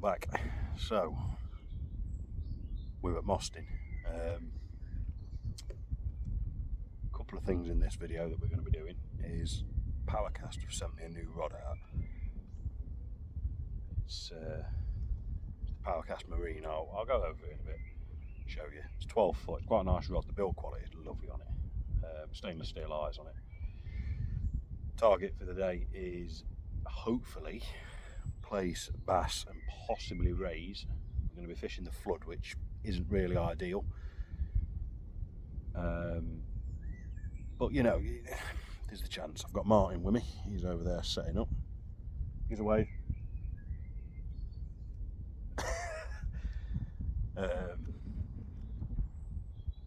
back. So we're at Mostyn. A couple of things in this video that we're going to be doing is Powercast have sent me a new rod out. It's the Powercast Marine. I'll go over it in a bit, show you. It's 12 foot, quite a nice rod. The build quality is lovely on it. Stainless steel eyes on it. Target for the day is hopefully plaice, bass and possibly rays. I'm going to be fishing the flood, which isn't really ideal, but you know, there's the chance. I've got Martyn with me. He's over there setting up. He's away.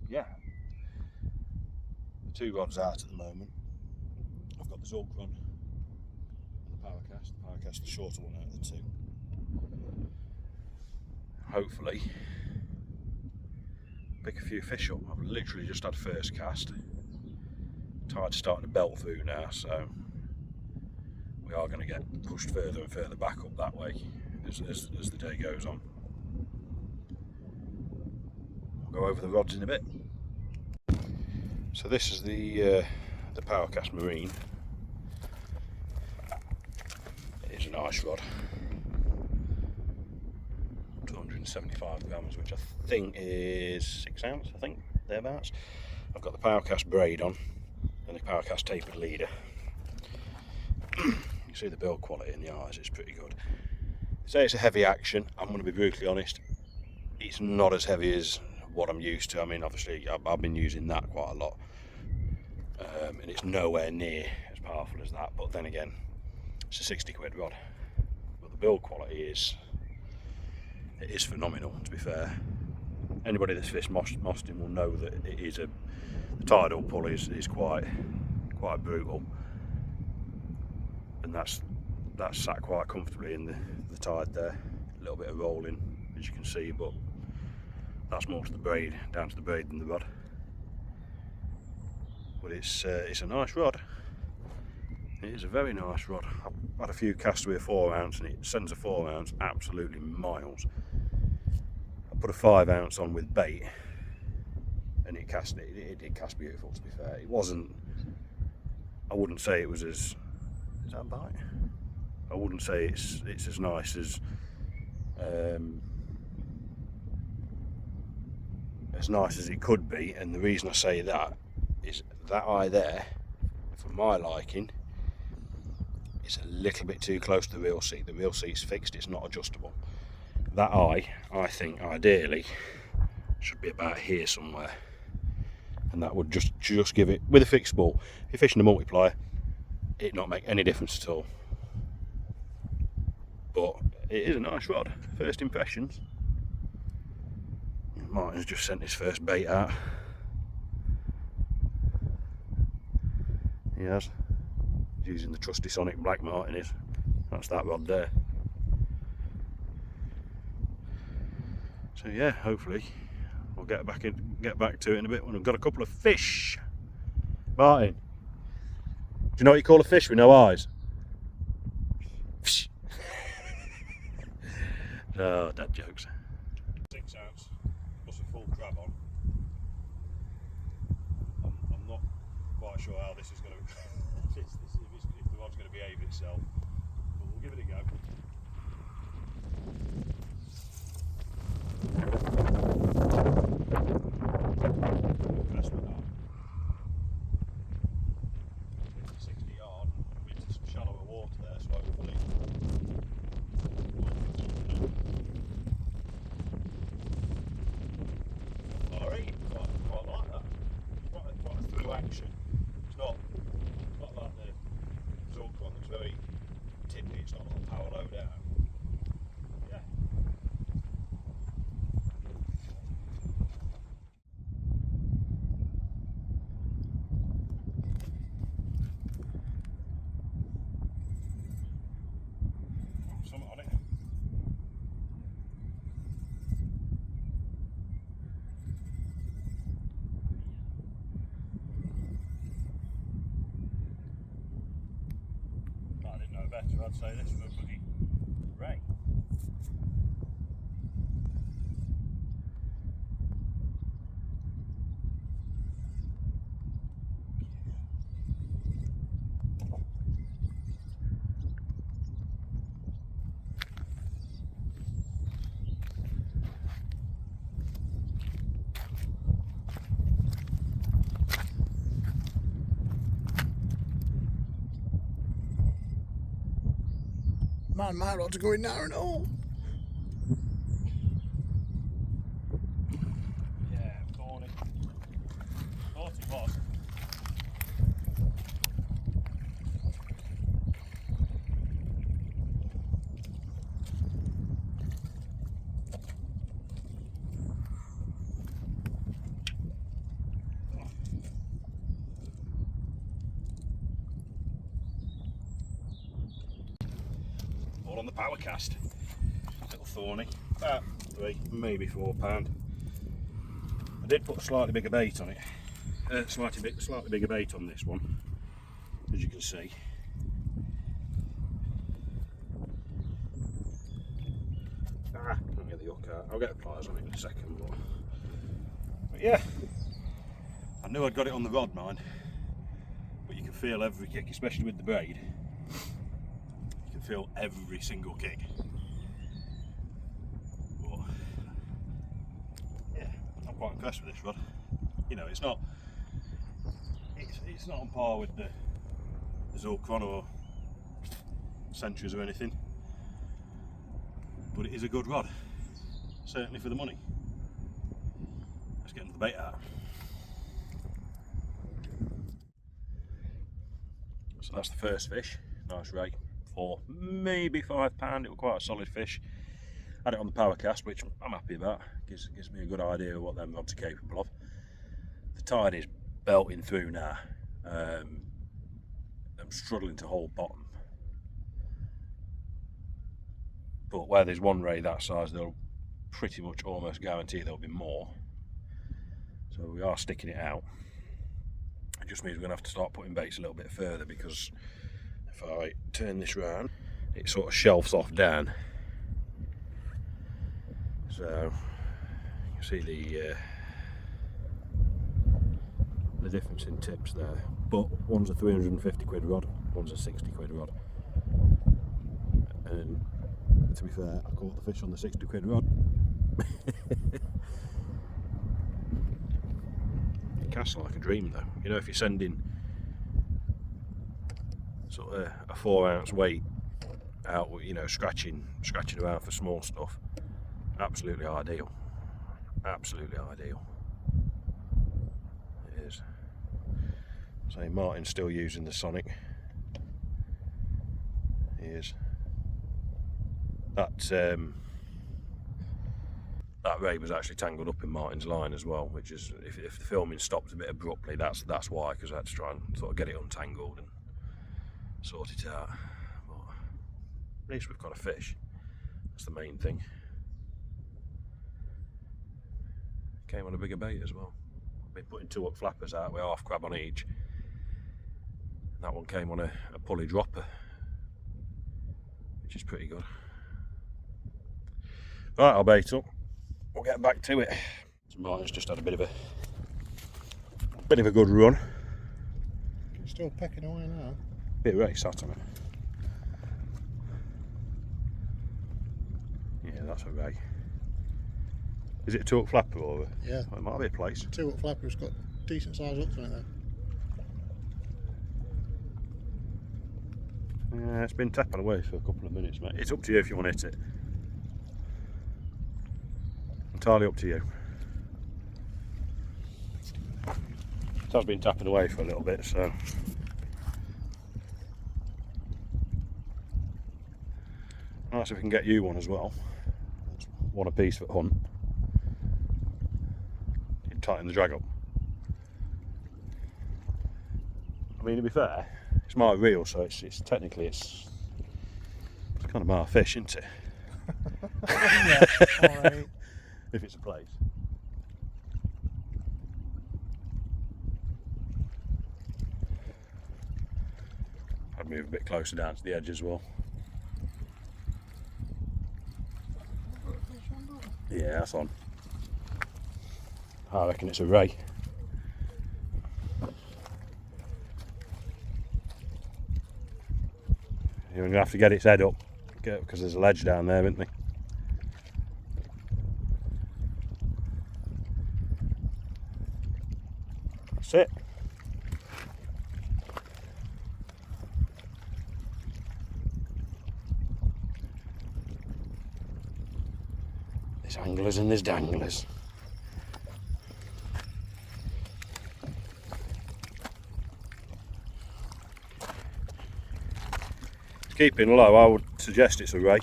Yeah, the two rods out at the moment. I've got the Zork rod and the Powercast, the shorter one out of the two. Hopefully pick a few fish up. I've literally just had first cast. Tide's starting to belt through now, so we are going to get pushed further and further back up that way as the day goes on. I'll go over the rods in a bit. So this is the Powercast Marine. It is a nice rod. 275 grams, which I think is 6 ounce, I think, thereabouts. I've got the Powercast braid on and the Powercast tapered leader. You see the build quality in the eyes, it's pretty good. Say it's a heavy action, I'm going to be brutally honest, it's not as heavy as what I'm used to. I mean, obviously I've been using that quite a lot, and it's nowhere near as powerful as that, but then again, it's a 60 quid rod. But the build quality is phenomenal, to be fair. Anybody that's fished Mostyn will know that it is the tidal pull is quite brutal, and that's sat quite comfortably in the tide there. A little bit of rolling, as you can see, but that's more to the braid, down to the braid than the rod. But it's a nice rod. It is a very nice rod. I've had a few casts with a 4 ounce and it sends a 4 ounce absolutely miles. I put a 5 ounce on with bait and it did cast beautiful, to be fair. It wasn't, I wouldn't say it was is that a bite? I wouldn't say it's as nice as it could be, and the reason I say that is that eye there, for my liking, it's a little bit too close to the reel seat. The reel seat's fixed, it's not adjustable. That eye, I think, ideally, should be about here somewhere. And that would just give it, with a fixed ball, if you're fishing a multiplier, it'd not make any difference at all. But it is a nice rod, first impressions. Martyn's just sent his first bait out. He has. He's using the trusty Sonic Black, Martyn is. That's that rod there. So yeah, hopefully we'll get back to it in a bit when I've got a couple of fish. Martyn, do you know what you call a fish with no eyes? Oh, dad jokes. 6 ounce, plus a full crab on. I'm not quite sure how this is going to if the rod's going to behave itself, but we'll give it a go. That's what that. 60 yard, into some shallower water there, so hopefully. Alright, quite like that. Quite a through action. It's not like the Zork one that's very tippy, it's not a power low down. Yeah. Something on it. I didn't know better, I'd say this for a bloody ray. Man might want to go in there and all. Yeah, thorny. Thought it was. All on the powercast. Little thorny, about 3, maybe £4. I did put a slightly bigger bait on it. Slightly bigger bait on this one, as you can see. I'll get the hook out. I'll get the pliers on it in a second. But yeah, I knew I'd got it on the rod, mind. But you can feel every kick, especially with the braid. You can feel every single kick. But yeah, I'm quite impressed with this rod. You know, it's not on par with the Zulcron or Centuries or anything, but it is a good rod, certainly for the money. Let's get into the bait out. So that's the first fish, nice ray, for maybe £5. It was quite a solid fish. Had it on the powercast, which I'm happy about. Gives me a good idea of what them rods are capable of. The tide is belting through now. I'm struggling to hold bottom, but where there's one ray that size, they'll pretty much almost guarantee there'll be more. So we are sticking it out. It just means we're going to have to start putting baits a little bit further, because if I turn this round, it sort of shelves off down. So you can see the difference in tips there. But one's a 350 quid rod, one's a 60 quid rod. And to be fair, I caught the fish on the 60 quid rod. It casts like a dream though. You know, if you're sending sort of a 4 ounce weight out, you know, scratching around for small stuff, absolutely ideal. Absolutely ideal. It is. So Martyn's still using the Sonic. He is. That ray was actually tangled up in Martyn's line as well, which is, if the filming stopped a bit abruptly, that's why, because I had to try and sort of get it untangled and sort it out. But at least we've got a fish. That's the main thing. Came on a bigger bait as well. I've been putting 2 hook flappers out with half crab on each. And that one came on a pulley dropper, which is pretty good. Right, I'll bait up. We'll get back to it. So Martyn's just had a bit of a good run. It's still pecking away now. Bit of race sat on it. Yeah, that's a ray. Is it a 2 hook flapper or? Yeah. Oh, it might be a plaice. 2 hook flapper's got decent size hooks on it though. Yeah, it's been tapping away for a couple of minutes, mate. It's up to you if you want to hit it. Entirely up to you. It has been tapping away for a little bit, so. Nice if we can get you one as well. That's one apiece for hunt. You tighten the drag up. I mean, to be fair, it's my reel, so it's technically it's kind of my fish, isn't it? Yeah, alright. If it's a plaice. I'd move a bit closer down to the edge as well. Yeah, that's on. I reckon it's a ray. You're going to have to get its head up, because there's a ledge down there, isn't there? That's it. There's anglers and there's danglers. Keeping low, I would suggest it's a ray.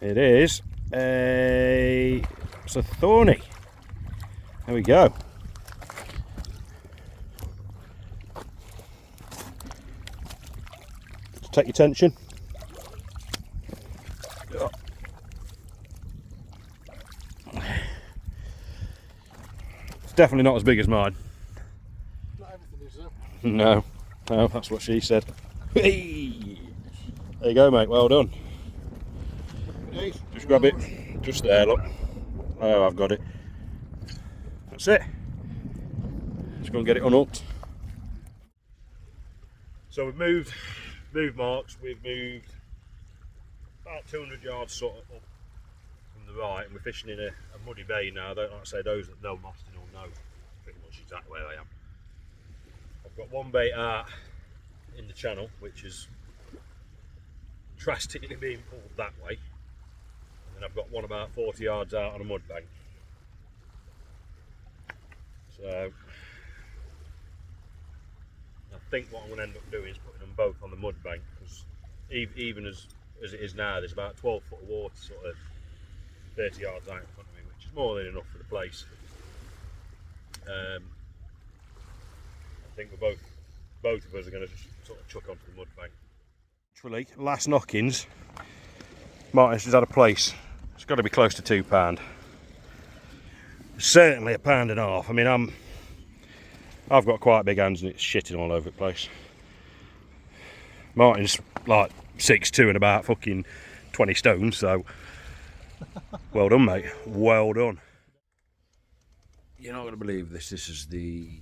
It is it's a thorny. There we go. Just take your tension. It's definitely not as big as mine. Not everything is though. No, no, that's what she said. Hey! There you go, mate, well done. Just grab it, just there, look. Oh, I've got it. That's it. Just go and get it unhooked. So we've moved marks, we've moved about 200 yards sort of up from the right, and we're fishing in a muddy bay now. I don't like to say those that know Mostyn will know pretty much exactly where I am. I've got one bait out in the channel, which is drastically being pulled that way. And I've got one about 40 yards out on a mud bank. So I think what I'm going to end up doing is putting them both on the mud bank, because even as it is now, there's about 12 foot of water sort of 30 yards out in front of me, which is more than enough for the place. I think we're both of us are going to just sort of chuck onto the mud bank. Literally, last knockings, Martyn has had a plaice. It's got to be close to £2. Certainly £1.50. I mean, I've got quite big hands and it's shitting all over the place. Martyn's like 6'2" and about fucking 20 stone, so well done, mate. Well done. You're not going to believe this. This is the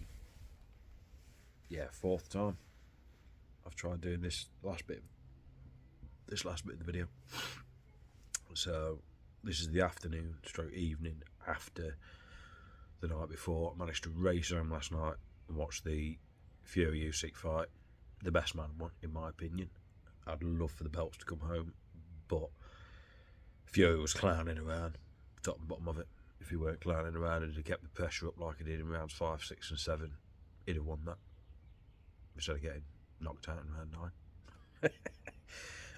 fourth time I've tried doing this last bit of the video. So this is the afternoon stroke evening after the night before. I managed to race home last night and watch the Fury Usyk fight. The best man won, in my opinion. I'd love for the belts to come home, but Fury was clowning around, top and bottom of it. If he weren't clowning around and he'd kept the pressure up like he did in rounds 5, 6 and 7, he'd have won that, instead of getting knocked out in round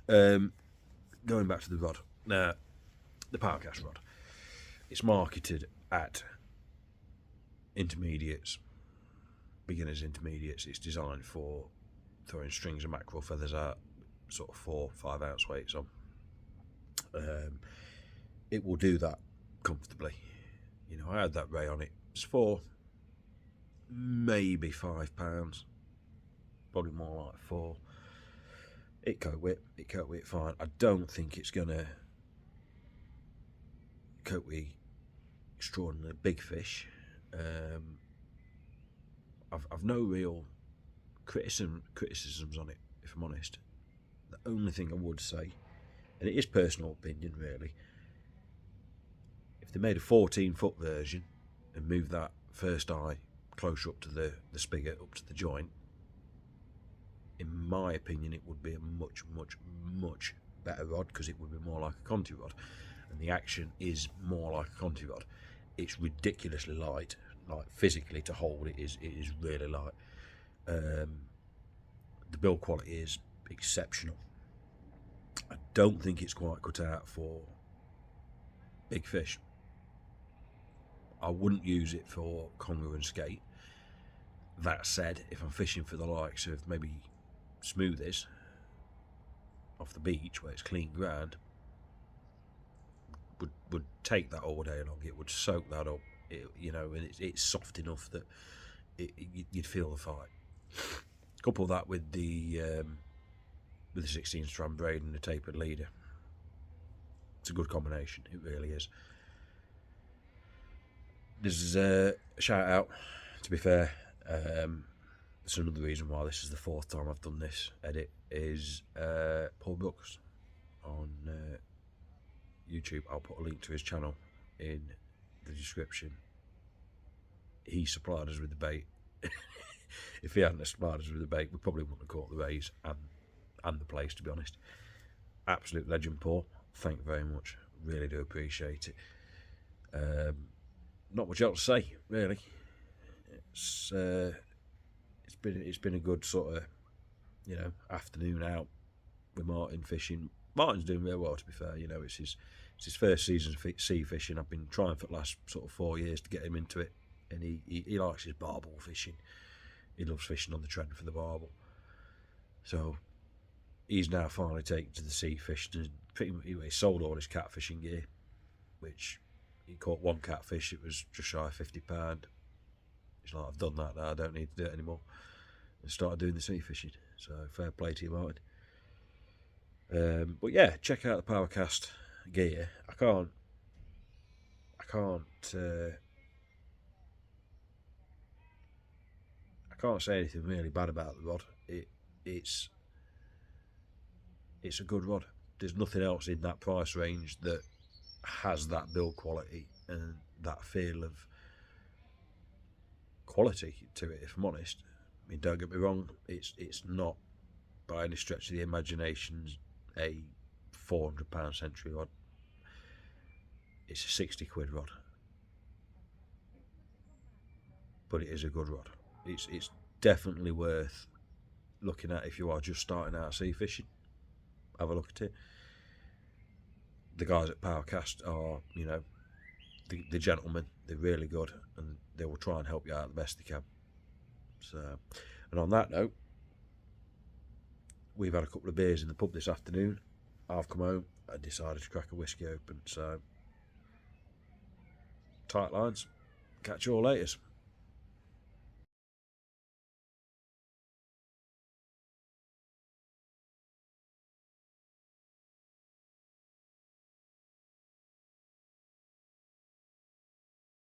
9. Going back to the rod. Now, the powercast rod. It's marketed at intermediates, beginners intermediates. It's designed for throwing strings and mackerel feathers out, sort of 4-5 ounce weights on. It will do that comfortably. You know, I had that ray on it. It's for maybe £5, probably more like 4. It coat whip fine. I don't think it's gonna coat with extraordinarily big fish. I've no real criticisms on it, if I'm honest. The only thing I would say, and it is personal opinion really, if they made a 14-foot version and moved that first eye closer up to the spigot, up to the joint, in my opinion it would be a much better rod, because it would be more like a Conti rod, and the action is more like a Conti rod. It's ridiculously light, like physically to hold it is really light. The build quality is exceptional. I don't think it's quite cut out for big fish. I wouldn't use it for conger and skate. That said, if I'm fishing for the likes of maybe smoothies off the beach where it's clean ground, would take that all day long. It would soak that up, you know, and it's soft enough that you'd feel the fight. Couple that with the 16 strand braid and the tapered leader. It's a good combination, it really is. This is a shout out, to be fair. That's another reason why this is the fourth time I've done this edit, is Paul Brooks on YouTube. I'll put a link to his channel in the description. He supplied us with the bait. If he hadn't supplied us with the bait, we probably wouldn't have caught the rays, and and the plaice, to be honest. Absolute legend, Paul. Thank you very much. Really do appreciate it. Not much else to say, really. It's been a good sort of, you know, afternoon out with Martyn fishing. Martyn's doing really well, to be fair. You know, it's his first season of sea fishing. I've been trying for the last sort of 4 years to get him into it, and he likes his barbel fishing. He loves fishing on the trend for the barbel. So he's now finally taken to the sea fish. He sold all his catfishing gear, which he caught one catfish. It was just shy of £50. He's like, I've done that now, I don't need to do it anymore. And started doing the sea fishing. So fair play to you, Martyn. But yeah, check out the powercast gear. I can't say anything really bad about the rod. It's a good rod. There's nothing else in that price range that has that build quality and that feel of quality to it, if I'm honest. I mean, don't get me wrong, it's not by any stretch of the imagination a £400 century rod. It's a 60 quid rod, but it is a good rod. It's definitely worth looking at if you are just starting out sea fishing. Have a look at it. The guys at Powercast are, you know, the gentlemen. They're really good, and they will try and help you out the best they can. So, and on that note, we've had a couple of beers in the pub this afternoon. I've come home and decided to crack a whiskey open. So, tight lines. Catch you all later.